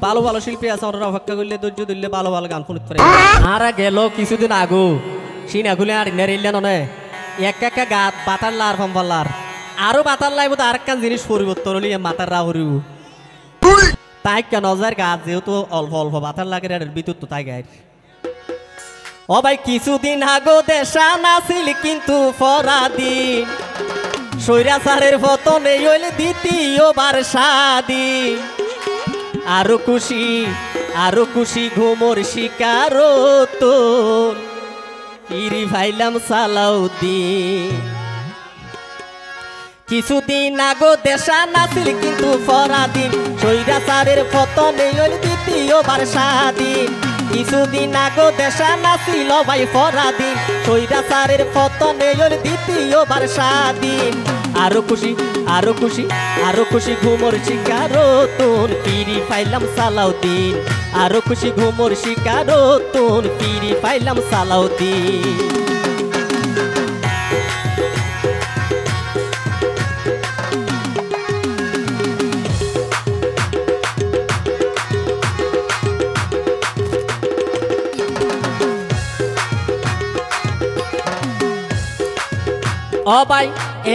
ভালো ভালো শিল্পী আছে ওরা অপেক্ষা করলে ধৈর্য ধরলে ভালো ভালো গান শুনতে পারে। আর গেল কিছুদিন আগু সিনা গুলে আর ইনারিলেন অনে এক একা গাত বাতার লার ফম্পাল্লার আরো বাতার লাইব তো আরেকখান জিনিস পরিবর্তন হলি মাতার রা হরিব তাই কেন নজার গাছ যেহেতু অল্প অল্প বাতার লাগে বিদ্যুৎ তো তাই গায়ের ও ভাই কিছুদিন আগো দেশা নাছিল কিন্তু ফরাদিন সৈরাচারের পতনে হইলে দ্বিতীয়বার স্বাধীন আরো খুশি ঘুমোর শিকার ইরি ভাইলাম সালাউদ্দিন কিছুদিন আগো দেশা নাছিল কিন্তু ফরাদিন সৈরাচারের পতনে হইলে দ্বিতীয়বার স্বাধীন কিছুদিন আগো দেশা নাছিল ভাই ফরাদিন সৈরাচারের পতনে হইলে দ্বিতীয়বার স্বাধীন আরো খুশি ঘুমোর শিকার পিরি পাইলাম সালাউদ্দিন আরো খুশি ঘুমোর শিকার পিরি পাইলাম সালাউদ্দিন অবাই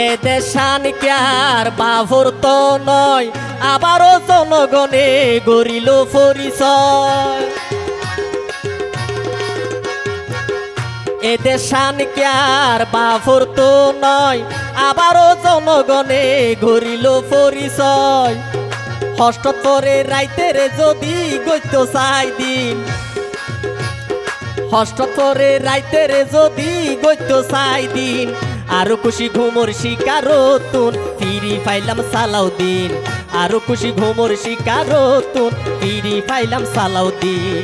এ দেশান ক্যার বাভর তো নয় আবারও জনগণে গরিল পরিচয় এ দেশান ক্যার বাভর তো নয় আবারও জনগণে গরিল পরিচয় হস্তরে রাইতের যদি গইত চাই দিন হস্তরে রাইতের যদি গইত চাই দিন আরো খুশি ঘুমোর শিকার ফিরি পাইলাম সালাউদ্দিন আরো খুশি ঘুমোর শিকার ফিরি পাইলাম সালাউদ্দিন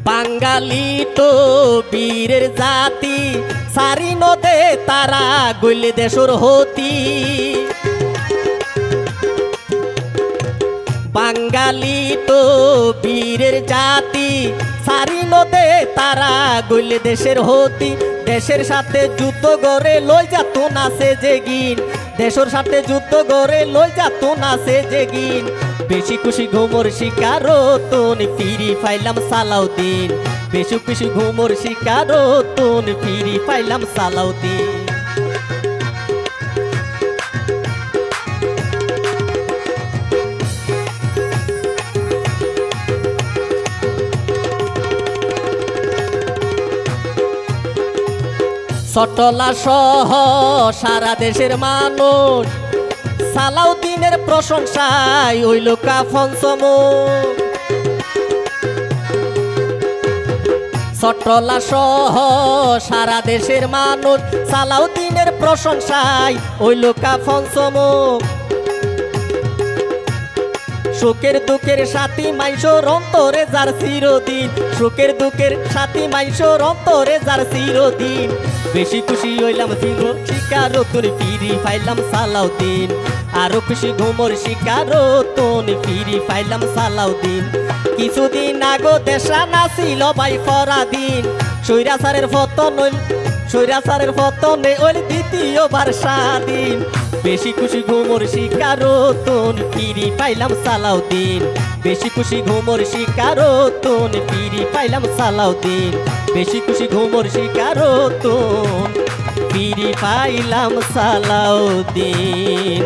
বাঙালি তো বীরের জাতি সারি নদে তারা গইলে দেশর হতি বাঙালি তো বীরের জাতি সারি নদে তারা গইলে দেশের হতি দেশের সাথে যুদ্ধ করে লই যাত না সে জেগিন দেশের সাথে যুদ্ধ করে লই যাত না সে জেগিন বেশি খুশি ঘুমোর শিকার ফিরি পাইলাম সালাউদ্দিন বেশি খুশি ঘুমোর শিকার ফিরি পাইলাম সালাউদ্দিন চটলা সহ সারা দেশের মানুষ সালাউদ্দিনের প্রশংসায় হইল কাফন চমক চটলা সহ সারা দেশের মানুষ সালাউদ্দিনের প্রশংসায় হইল কাফন চমক সুখের দুঃখের সাথী মাইশোর অন্তরে যার চিরদিন সুখের দুঃখের সাথী মাইশোর অন্তরে যার চিরদিন বেশি খুশি হইলাম শিকার ফিরি পাইলাম সালাউদ্দিন আরো খুশি ঘুমোর শিকার ফিরি পাইলাম সালাউদ্দিন কিছুদিন আগো দেশা নাছিল ভাই ফরাদিন সৈরাচারের পতনে ওই দ্বিতীয়বার স্বাধীন বেশি খুশি ঘুমোর শিকার ফিরি পাইলাম সালাউদ্দিন বেশি খুশি ঘুমোর শিকার ফিরি পাইলাম সালাউদ্দিন বেশি খুশি ঘুমোর শিকার ফিরি পাইলাম সালাউদ্দিন।